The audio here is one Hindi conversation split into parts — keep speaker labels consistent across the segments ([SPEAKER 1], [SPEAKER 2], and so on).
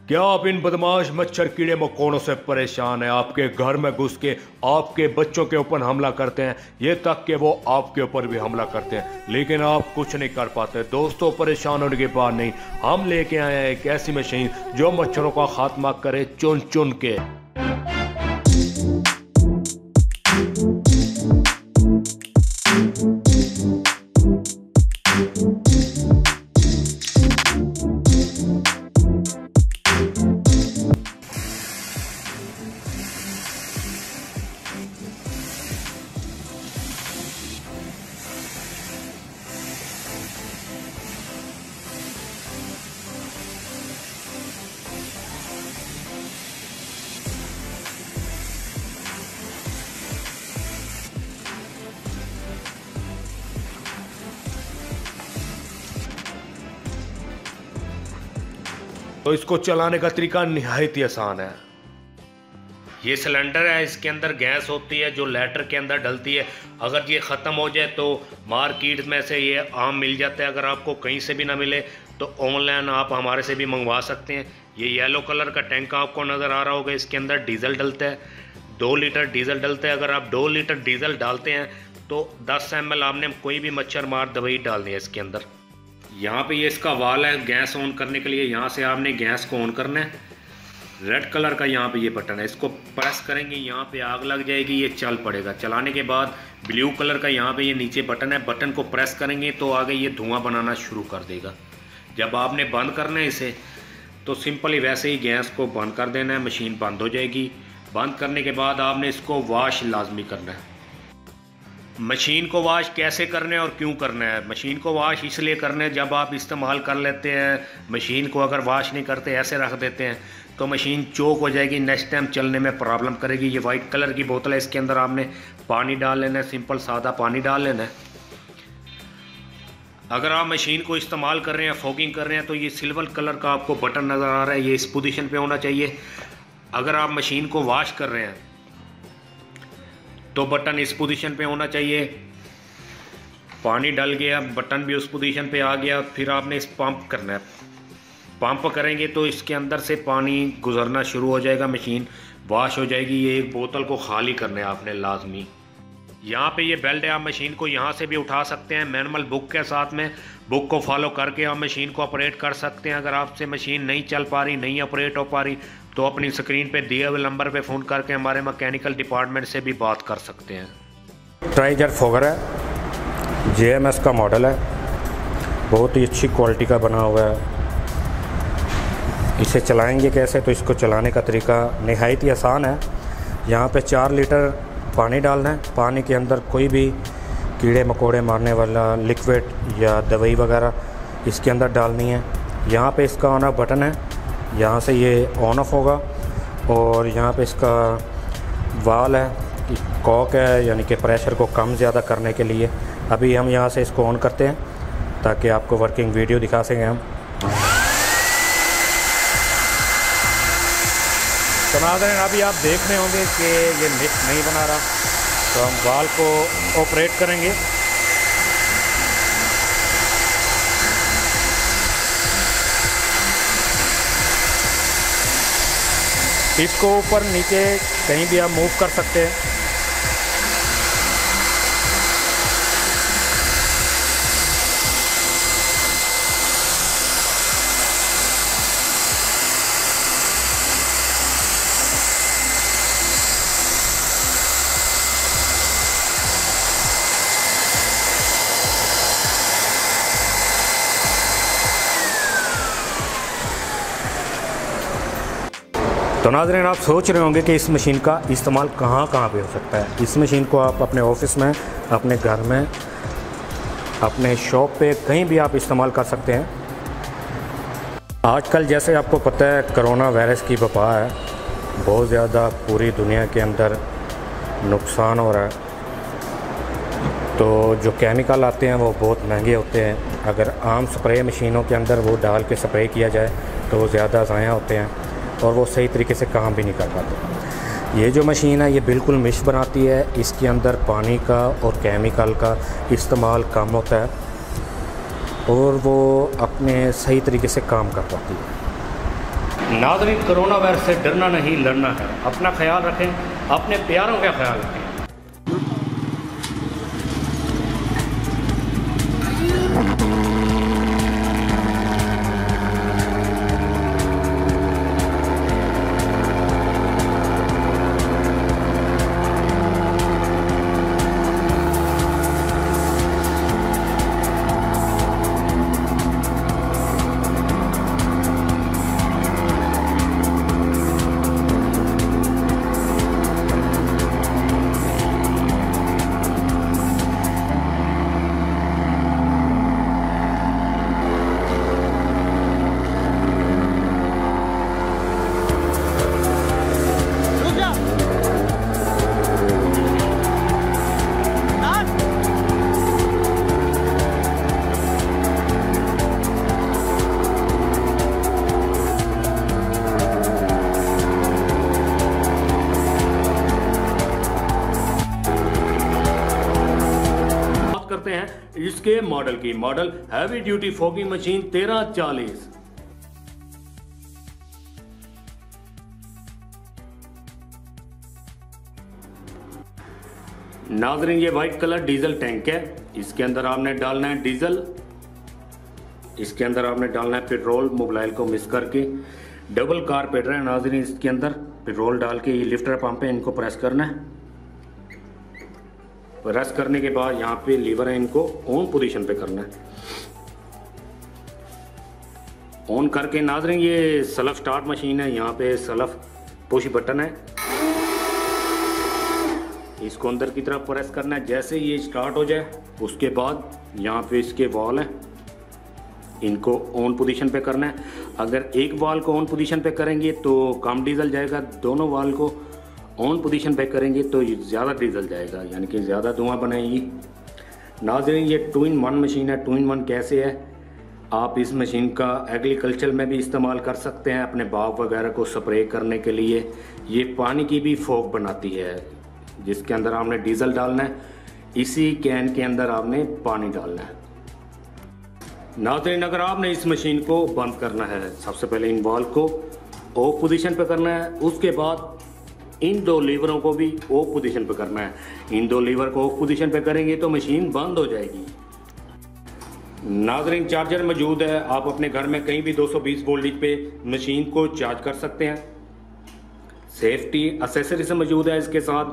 [SPEAKER 1] क्या आप इन बदमाश मच्छर कीड़े मकोड़ों से परेशान हैं? आपके घर में घुस के आपके बच्चों के ऊपर हमला करते हैं, ये तक कि वो आपके ऊपर भी हमला करते हैं, लेकिन आप कुछ नहीं कर पाते। दोस्तों, परेशान होने की बात नहीं, हम लेके आए हैं एक ऐसी मशीन जो मच्छरों का खात्मा करे चुन चुन के। तो इसको चलाने का तरीका निहायत ही आसान है। ये सिलेंडर है, इसके अंदर गैस होती है जो लेटर के अंदर डलती है। अगर ये ख़त्म हो जाए तो मार्केट में से ये आम मिल जाता है। अगर आपको कहीं से भी ना मिले तो ऑनलाइन आप हमारे से भी मंगवा सकते हैं। ये येलो कलर का टैंक आपको नज़र आ रहा होगा, इसके अंदर डीजल डलता है, 2 लीटर डीजल डलता है। अगर आप 2 लीटर डीजल डालते हैं तो 10 ml आपने कोई भी मच्छर मार दवाई डालनी है इसके अंदर। यहाँ पे ये इसका वाल है गैस ऑन करने के लिए, यहाँ से आपने गैस को ऑन करना है। रेड कलर का यहाँ पे ये बटन है, इसको प्रेस करेंगे यहाँ पे आग लग जाएगी, ये चल पड़ेगा। चलाने के बाद ब्लू कलर का यहाँ पे ये नीचे बटन है, बटन को प्रेस करेंगे तो आगे ये धुआं बनाना शुरू कर देगा। जब आपने बंद करना है इसे तो सिंपली वैसे ही गैस को बंद कर देना है, मशीन बंद हो जाएगी। बंद करने के बाद आपने इसको वॉश लाजमी करना है। मशीन को वॉश कैसे करना है और क्यों करना है? मशीन को वॉश इसलिए करना है, जब आप इस्तेमाल कर लेते हैं मशीन को, अगर वॉश नहीं करते ऐसे रख देते हैं तो मशीन चोक हो जाएगी, नेक्स्ट टाइम चलने में प्रॉब्लम करेगी। ये वाइट कलर की बोतल है, इसके अंदर आपने पानी डाल लेना है, सिंपल सादा पानी डाल लेना है। अगर आप मशीन को इस्तेमाल कर रहे हैं, फॉगिंग कर रहे हैं, तो ये सिल्वर कलर का आपको बटन नज़र आ रहा है, ये इस पोजीशन पे होना चाहिए। अगर आप मशीन को वॉश कर रहे हैं तो बटन इस पोजीशन पे होना चाहिए। पानी डल गया, बटन भी उस पोजीशन पे आ गया, फिर आपने इस पंप करना है। पंप करेंगे तो इसके अंदर से पानी गुजरना शुरू हो जाएगा, मशीन वॉश हो जाएगी। ये एक बोतल को खाली करना है आपने लाजमी। यहाँ पे ये बेल्ट है, आप मशीन को यहाँ से भी उठा सकते हैं मैनुअल बुक के साथ में। बुक को फॉलो करके आप मशीन को ऑपरेट कर सकते हैं। अगर आपसे मशीन नहीं चल पा रही, नहीं ऑपरेट हो पा रही, तो अपनी स्क्रीन पे दिए हुए नंबर पे फ़ोन करके हमारे मैकेनिकल डिपार्टमेंट से भी बात कर सकते हैं।
[SPEAKER 2] ट्राइजर फोगर है, JMS का मॉडल है, बहुत ही अच्छी क्वालिटी का बना हुआ है। इसे चलाएंगे कैसे? तो इसको चलाने का तरीका निहायत ही आसान है। यहाँ पे 4 लीटर पानी डालना है। पानी के अंदर कोई भी कीड़े मकोड़े मारने वाला लिक्विड या दवाई वगैरह इसके अंदर डालनी है। यहाँ पे इसका ऑन ऑफ बटन है, यहाँ से ये ऑन ऑफ होगा। और यहाँ पे इसका वाल है, कॉक है, यानी कि प्रेशर को कम ज़्यादा करने के लिए। अभी हम यहाँ से इसको ऑन करते हैं ताकि आपको वर्किंग वीडियो दिखा सकें हम। तो नाज़रीन, अभी आप देख रहे होंगे कि ये मिक्स नहीं बना रहा, तो हम वाल को ऑपरेट करेंगे। इसको ऊपर नीचे कहीं भी आप मूव कर सकते हैं। तो नाज़रीन, आप सोच रहे होंगे कि इस मशीन का इस्तेमाल कहाँ पे हो सकता है। इस मशीन को आप अपने ऑफिस में, अपने घर में, अपने शॉप पे, कहीं भी आप इस्तेमाल कर सकते हैं। आजकल जैसे आपको पता है कोरोना वायरस की वबा है, बहुत ज़्यादा पूरी दुनिया के अंदर नुकसान हो रहा है। तो जो केमिकल आते हैं वो बहुत महंगे होते हैं। अगर आम स्प्रे मशीनों के अंदर वो डाल के स्प्रे किया जाए तो वो ज़्यादा ज़ाया होते हैं और वो सही तरीके से काम भी नहीं कर पाते। ये जो मशीन है ये बिल्कुल मिक्स बनाती है, इसके अंदर पानी का और केमिकल का इस्तेमाल कम होता है और वो अपने सही तरीके से काम कर पाती है। नाज़रीन, कोरोना वायरस से डरना नहीं, लड़ना है। अपना ख्याल रखें, अपने प्यारों का ख्याल रखें। करते हैं इसके मॉडल की। Model heavy duty fogging machine 1340। नाज़रीन, ये वाइट कलर डीजल टैंक है। इसके अंदर आपने डालना है डीजल, इसके अंदर आपने डालना है पेट्रोल। मोबाइल को मिक्स करके डबल कारपेटर है नाज़रीन, इसके अंदर पेट्रोल डाल के ये लिफ्टर पंप है, इनको प्रेस करना है। प्रेस करने के बाद यहाँ पे लीवर है, इनको ऑन पोजीशन पे करना है। ऑन करके नाज़रीन, ये सेल्फ स्टार्ट मशीन है, यहाँ पे सेल्फ पुश बटन है, इसको अंदर की तरफ प्रेस करना है। जैसे ये स्टार्ट हो जाए उसके बाद यहाँ पे इसके वॉल है, इनको ऑन पोजीशन पे करना है। अगर एक वॉल को ऑन पोजीशन पे करेंगे तो कम डीजल जाएगा, दोनों वॉल को ऑन पोजीशन पे करेंगे तो ज़्यादा डीजल जाएगा, यानी कि ज़्यादा धुआं बनाएगी। नाज़रीन, ये 2-in-1 मशीन है। 2-in-1 कैसे है? आप इस मशीन का एग्रीकल्चर में भी इस्तेमाल कर सकते हैं, अपने बाग वगैरह को स्प्रे करने के लिए। ये पानी की भी फॉग बनाती है, जिसके अंदर आपने डीजल डालना है, इसी कैन के अंदर आपने पानी डालना है। नाज़रीन, अगर आपने इस मशीन को बंद करना है, सबसे पहले इन वॉल्व को ऑफ पोजीशन पे करना है, उसके बाद इन दो लीवरों को भी ऑफ पोजीशन पे करना है। इन दो लीवर को ऑफ पोजीशन पे करेंगे तो मशीन बंद हो जाएगी। नाज़रीन, चार्जर मौजूद है, आप अपने घर में कहीं भी 220 वोल्टेज पे मशीन को चार्ज कर सकते हैं। सेफ्टी एक्सेसरीज मौजूद है इसके साथ,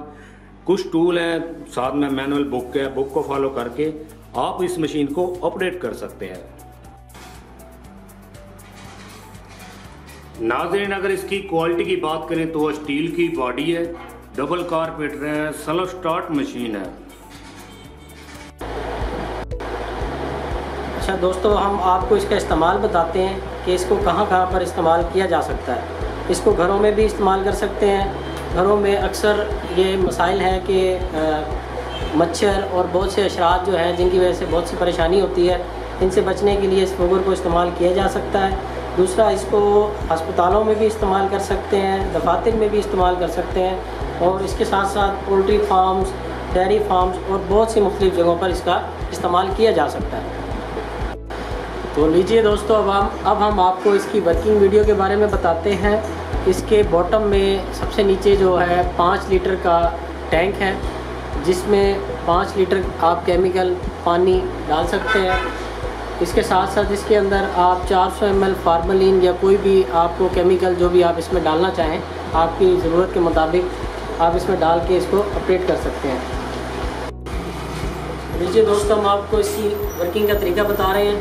[SPEAKER 2] कुछ टूल हैं, साथ में मैनुअल बुक है, बुक को फॉलो करके आप इस मशीन को ऑपरेट कर सकते हैं। नाज़रीन, अगर इसकी क्वालिटी की बात करें तो स्टील की बॉडी है, डबल कारपेटर है, सेल्फ स्टार्ट मशीन है।
[SPEAKER 3] अच्छा दोस्तों, हम आपको इसका इस्तेमाल बताते हैं कि इसको कहाँ कहाँ पर इस्तेमाल किया जा सकता है। इसको घरों में भी इस्तेमाल कर सकते हैं। घरों में अक्सर ये मसाइल हैं कि मच्छर और बहुत से अशरात जो हैं जिनकी वजह से बहुत सी परेशानी होती है, इनसे बचने के लिए इस फोगर को इस्तेमाल किया जा सकता है। दूसरा, इसको अस्पतालों में भी इस्तेमाल कर सकते हैं, दफातर में भी इस्तेमाल कर सकते हैं, और इसके साथ साथ पोल्ट्री फार्म्स, डेयरी फार्म्स और बहुत सी मुख्तलिफ जगहों पर इसका इस्तेमाल किया जा सकता है। तो लीजिए दोस्तों, अब हम आपको इसकी वर्किंग वीडियो के बारे में बताते हैं। इसके बॉटम में सबसे नीचे जो है 5 लीटर का टैंक है, जिसमें 5 लीटर आप केमिकल पानी डाल सकते हैं। इसके साथ साथ इसके अंदर आप 400 ml फार्मलिन या कोई भी आपको केमिकल जो भी आप इसमें डालना चाहें, आपकी ज़रूरत के मुताबिक आप इसमें डाल के इसको ऑपरेट कर सकते हैं। लीजिए दोस्तों, हम आपको इसकी वर्किंग का तरीका बता रहे हैं।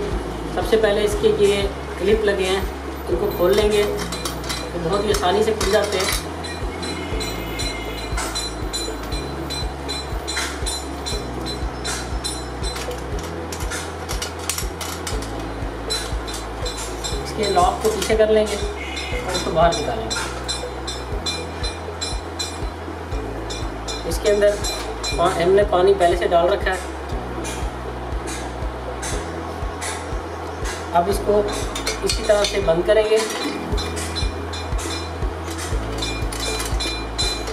[SPEAKER 3] सबसे पहले इसके ये क्लिप लगे हैं, इनको खोल लेंगे तो बहुत ही आसानी से खुल जाते हैं। इसके लॉक को पीछे कर लेंगे और इसको बाहर निकालेंगे। इसके अंदर हमने पानी पहले से डाल रखा है। अब इसको इसी तरह से बंद करेंगे,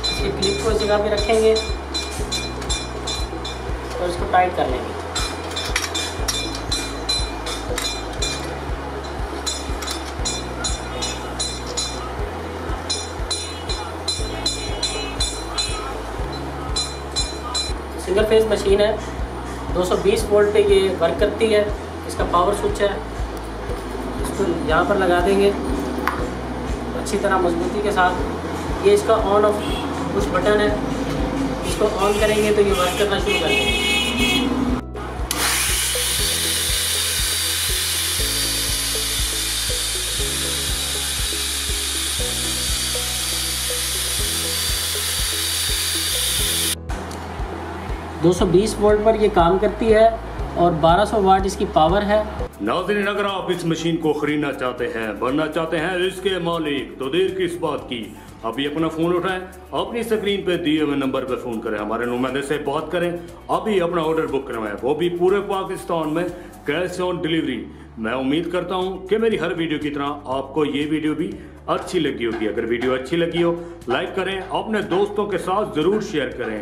[SPEAKER 3] इसकी क्लिप को इस जगह पे रखेंगे और इसको टाइट कर लेंगे। सिंगल फेज मशीन है, 220 वोल्ट पे ये वर्क करती है। इसका पावर स्विच है, इसको यहाँ पर लगा देंगे अच्छी तरह मजबूती के साथ। ये इसका ऑन ऑफ पुश बटन है, इसको ऑन करेंगे तो ये वर्क करना शुरू कर देंगे। 220 वोल्ट पर ये काम करती है और 1200 वाट इसकी पावर है।
[SPEAKER 1] नाज़रीन, अगर आप इस मशीन को खरीदना चाहते हैं, बनना चाहते हैं इसके मालिक, तो देर किस बात की, अभी अपना फ़ोन उठाएं, अपनी स्क्रीन पे दिए हुए नंबर पे फ़ोन करें, हमारे नुमाइंदे से बात करें, अभी अपना ऑर्डर बुक करवाएं, वो भी पूरे पाकिस्तान में कैश ऑन डिलीवरी। मैं उम्मीद करता हूं कि मेरी हर वीडियो की तरह आपको ये वीडियो भी अच्छी लगी होगी। अगर वीडियो अच्छी लगी हो लाइक करें, अपने दोस्तों के साथ ज़रूर शेयर करें।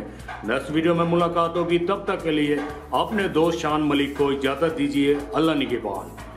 [SPEAKER 1] नेक्स्ट वीडियो में मुलाकात होगी, तब तक के लिए अपने दोस्त शान मलिक को इजाज़त दीजिए। अल्लाह निगहबान।